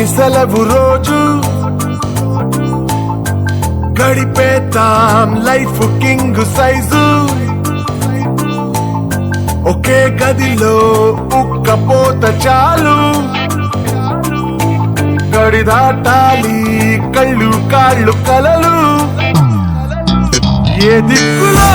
సెలవు రోజు గడిపేతాం life king size ఒకే గదిలో ఉక్కపోత చాలు గడి దాటాలి కళ్ళు కాళ్ళు కలలు ఏ దిక్కులో